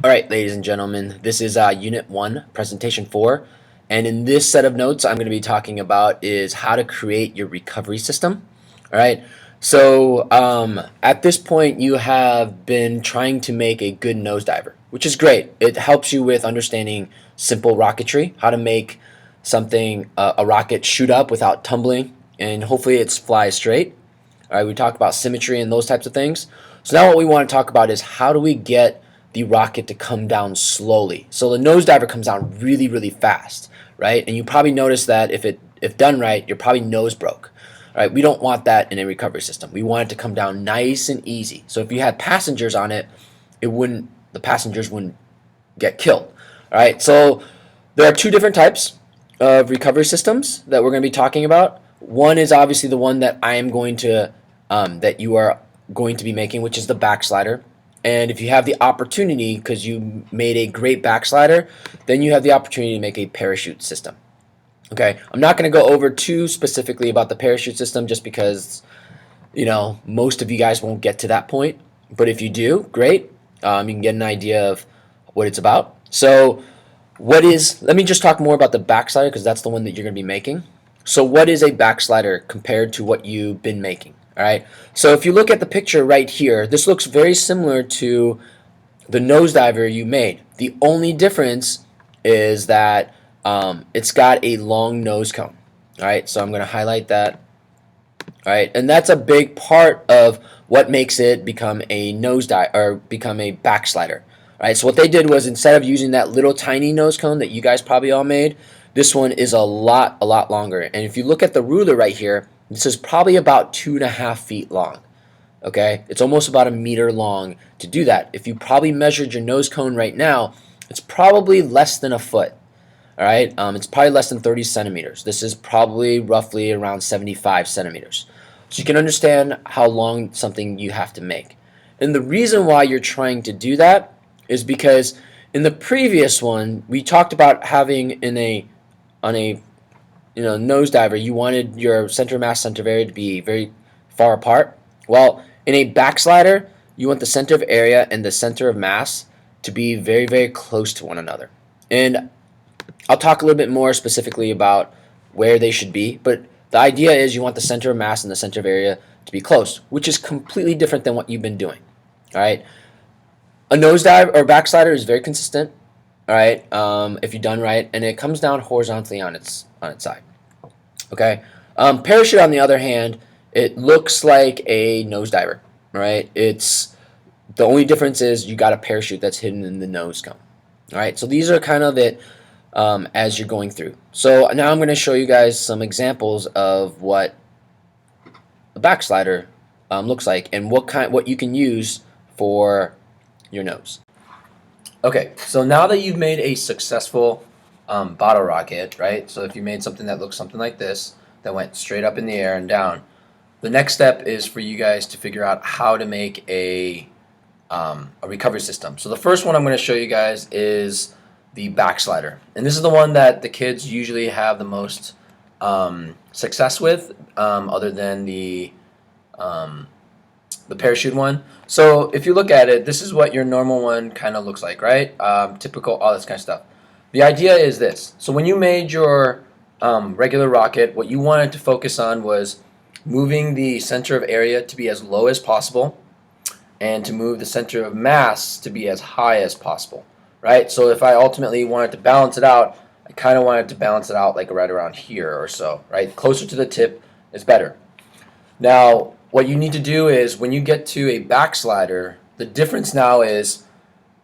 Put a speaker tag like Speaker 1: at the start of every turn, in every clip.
Speaker 1: All right, ladies and gentlemen, this is Unit 1, Presentation 4. And in this set of notes, I'm going to be talking about is how to create your recovery system. All right, so at this point, you have been trying to make a good nose diver, which is great. It helps you with understanding simple rocketry, how to make something, a rocket shoot up without tumbling, and hopefully it flies straight. All right, we talk about symmetry and those types of things. So now what we want to talk about is how do we get the rocket to come down slowly. So the nose diver comes down really, really fast, right? And you probably notice that if done right, your probably nose broke. All right, we don't want that in a recovery system. We want it to come down nice and easy. So if you had passengers on it, the passengers wouldn't get killed. All right, so there are two different types of recovery systems that we're going to be talking about. One is obviously the one that I am going to that you are going to be making, which is the backslider. And if you have the opportunity, because you made a great backslider, then you have the opportunity to make a parachute system. Okay, I'm not going to go over too specifically about the parachute system just because, most of you guys won't get to that point. But if you do, great. You can get an idea of what it's about. So let me just talk more about the backslider because that's the one that you're going to be making. So what is a backslider compared to what you've been making? All right, so if you look at the picture right here, this looks very similar to the nose diver you made. The only difference is that it's got a long nose cone. All right, so I'm going to highlight that. All right, and that's a big part of what makes it become a nose dive or become a backslider. All right, so what they did was instead of using that little tiny nose cone that you guys probably all made, this one is a lot longer. And if you look at the ruler right here, this is probably about 2.5 feet long. Okay, it's almost about 1 meter long to do that. If you probably measured your nose cone right now, it's probably less than a foot. All right, it's probably less than 30 centimeters. This is probably roughly around 75 centimeters. So you can understand how long something you have to make. And the reason why you're trying to do that is because in the previous one, we talked about having on a nose diver, you wanted your center of mass, center of area to be very far apart. Well, in a backslider, you want the center of area and the center of mass to be very, very close to one another. And I'll talk a little bit more specifically about where they should be, but the idea is you want the center of mass and the center of area to be close, which is completely different than what you've been doing. All right, a nosedive or backslider is very consistent. All right, if you're done right, and it comes down horizontally on its side. Okay, parachute on the other hand, it looks like a nose diver. Right, it's the only difference is you got a parachute that's hidden in the nose cone. All right, so these are kind of it as you're going through. So now I'm going to show you guys some examples of what a backslider looks like and what you can use for your nose. Okay, so now that you've made a successful bottle rocket, right? So if you made something that looks something like this, that went straight up in the air and down, the next step is for you guys to figure out how to make a recovery system. So the first one I'm going to show you guys is the backslider, and this is the one that the kids usually have the most success with, other than the parachute one. So if you look at it, this is what your normal one kind of looks like, right? Typical, all this kind of stuff. The idea is this. So when you made your regular rocket, what you wanted to focus on was moving the center of area to be as low as possible and to move the center of mass to be as high as possible, right? So if I ultimately wanted to balance it out, I kind of wanted to balance it out like right around here or so, right? Closer to the tip is better. Now, what you need to do is when you get to a backslider, the difference now is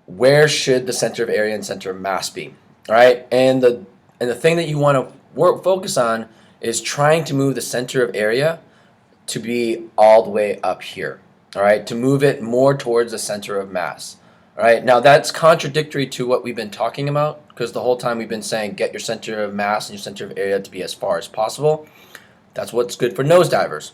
Speaker 1: where should the center of area and center of mass be, all right? And the thing that you want to focus on is trying to move the center of area to be all the way up here, all right? To move it more towards the center of mass, all right? Now that's contradictory to what we've been talking about because the whole time we've been saying get your center of mass and your center of area to be as far as possible. That's what's good for nose divers.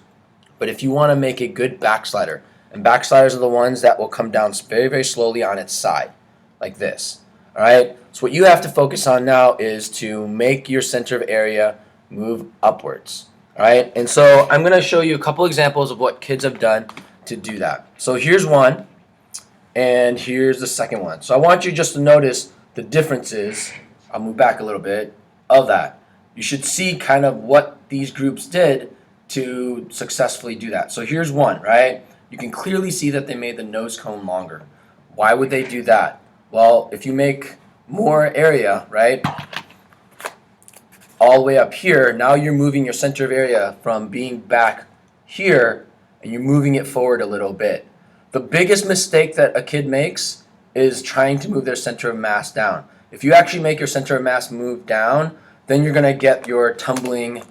Speaker 1: But if you want to make a good backslider, and backsliders are the ones that will come down very, very slowly on its side, like this. All right? So what you have to focus on now is to make your center of area move upwards. All right? And so I'm going to show you a couple examples of what kids have done to do that. So here's one. and here's the second one. So I want you just to notice the differences. I'll move back a little bit of that. You should see kind of what these groups did to successfully do that. So here's one, right? You can clearly see that they made the nose cone longer. Why would they do that? Well, if you make more area, right, all the way up here, now you're moving your center of area from being back here, and you're moving it forward a little bit. The biggest mistake that a kid makes is trying to move their center of mass down. If you actually make your center of mass move down, then you're going to get your tumbling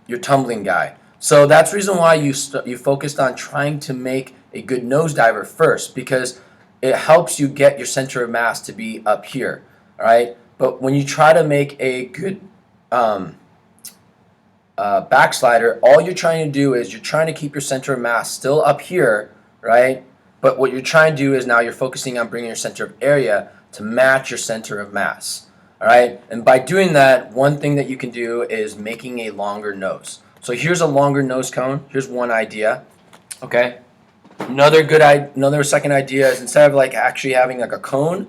Speaker 1: guy. So that's the reason why you focused on trying to make a good nosediver first, because it helps you get your center of mass to be up here, all right? But when you try to make a good backslider, all you're trying to do is you're trying to keep your center of mass still up here, right? But what you're trying to do is now you're focusing on bringing your center of area to match your center of mass, all right? And by doing that, one thing that you can do is making a longer nose. So here's a longer nose cone. Here's one idea, okay? Another second idea is instead of like actually having like a cone,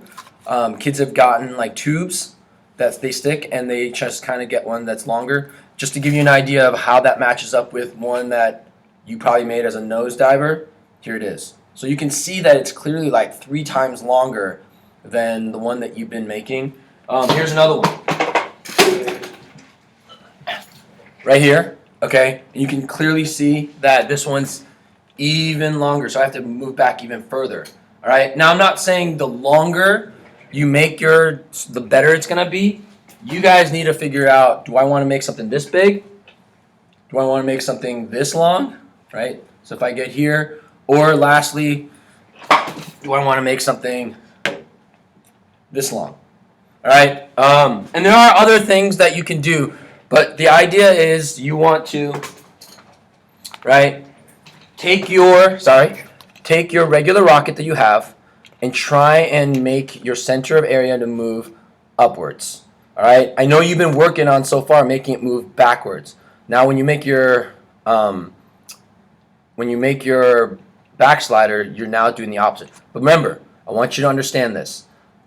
Speaker 1: kids have gotten like tubes that they stick, and they just kind of get one that's longer. Just to give you an idea of how that matches up with one that you probably made as a nose diver, here it is. So you can see that it's clearly like 3 times longer than the one that you've been making. Here's another one. Right here, okay? You can clearly see that this one's even longer, so I have to move back even further. All right. Now I'm not saying the longer you make the better it's gonna be. You guys need to figure out: do I want to make something this big? Do I want to make something this long? Right. So if I get here, or lastly, do I want to make something this long? All right. And there are other things that you can do, but the idea is you want to, right? Take your regular rocket that you have and try and make your center of area to move upwards. All right. I know you've been working on so far making it move backwards. Now, when you make your backslider, you're now doing the opposite. But remember, I want you to understand this.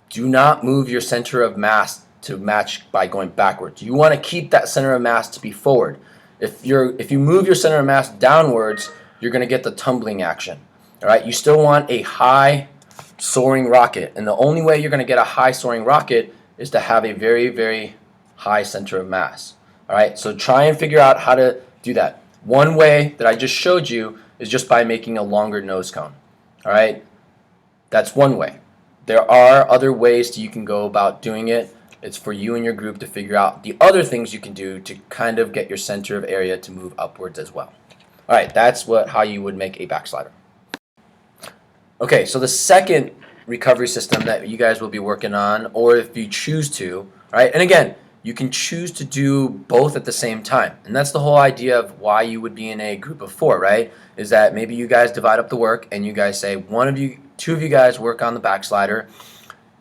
Speaker 1: Do not move your center of mass to match by going backwards. You want to keep that center of mass to be forward. If you move your center of mass downwards, you're going to get the tumbling action. All right. You still want a high soaring rocket, and the only way you're going to get a high soaring rocket is to have a very, very high center of mass. All right. So try and figure out how to do that. One way that I just showed you is just by making a longer nose cone. All right. That's one way. There are other ways you can go about doing it. It's for you and your group to figure out the other things you can do to kind of get your center of area to move upwards as well. All right, that's how you would make a backslider. Okay, so the second recovery system that you guys will be working on, or if you choose to, right? And again, you can choose to do both at the same time. And that's the whole idea of why you would be in a group of 4, right? Is that maybe you guys divide up the work and you guys say two of you guys work on the backslider,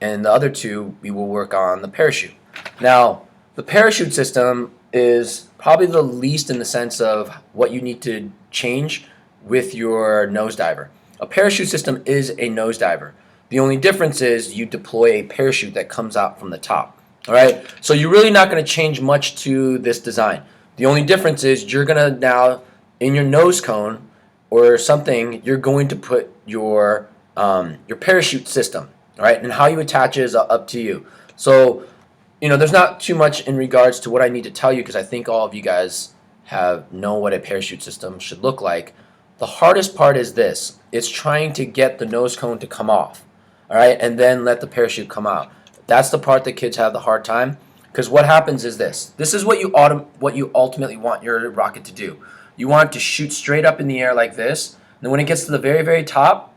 Speaker 1: and the other 2 we will work on the parachute. Now, the parachute system is probably the least in the sense of what you need to change with your nose diver. A parachute system is a nose diver. The only difference is you deploy a parachute that comes out from the top. All right, so you're really not going to change much to this design. The only difference is you're going to now, in your nose cone or something, you're going to put your parachute system. All right, and how you attach it is up to you. So, there's not too much in regards to what I need to tell you, because I think all of you guys know what a parachute system should look like. The hardest part is this. It's trying to get the nose cone to come off, all right, and then let the parachute come out. That's the part that kids have the hard time, because what happens is this. This is what you ultimately want your rocket to do. You want it to shoot straight up in the air like this. And then when it gets to the very, very top,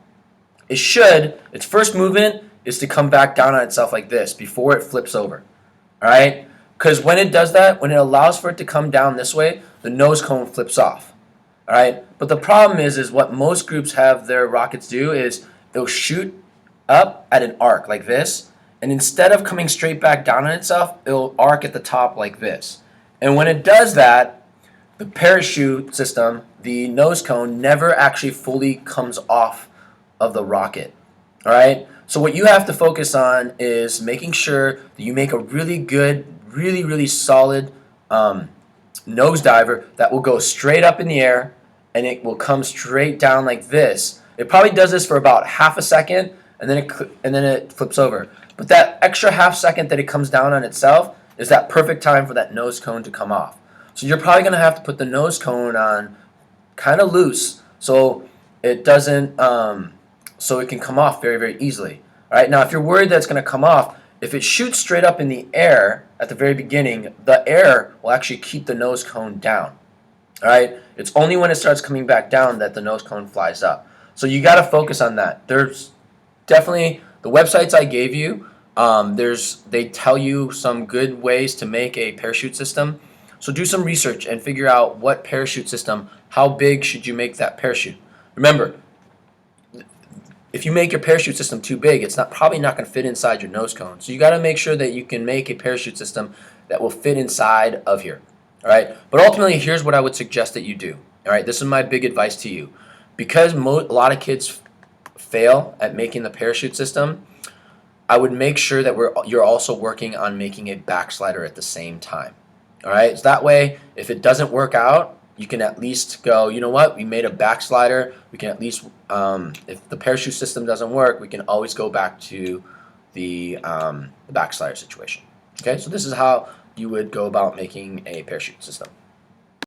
Speaker 1: its first movement is to come back down on itself like this before it flips over. All right? Because when it does that, when it allows for it to come down this way, the nose cone flips off. All right? But the problem is what most groups have their rockets do is they'll shoot up at an arc like this, and instead of coming straight back down on itself, it'll arc at the top like this. And when it does that, the parachute system, the nose cone, never actually fully comes off of the rocket. All right. So what you have to focus on is making sure that you make a really good, really solid nose diver that will go straight up in the air and it will come straight down like this. It probably does this for about half a second and then it flips over. But that extra half second that it comes down on itself is that perfect time for that nose cone to come off. So you're probably going to have to put the nose cone on kind of loose so it doesn't so it can come off very easily. All right, now if you're worried that it's going to come off, if it shoots straight up in the air at the very beginning, the air will actually keep the nose cone down. All right, it's only when it starts coming back down that the nose cone flies up. So you got to focus on that. There's definitely the websites I gave you. They tell you some good ways to make a parachute system. So do some research and figure out what parachute system, how big should you make that parachute. Remember, if you make your parachute system too big, it's probably not going to fit inside your nose cone. So you got to make sure that you can make a parachute system that will fit inside of here. All right. But ultimately, here's what I would suggest that you do. All right. This is my big advice to you. Because a lot of kids fail at making the parachute system, I would make sure that you're also working on making a backslider at the same time. All right. So that way, if it doesn't work out, you can at least go, you know what, we made a backslider. We can at least, if the parachute system doesn't work, we can always go back to the backslider situation. Okay, so this is how you would go about making a parachute system.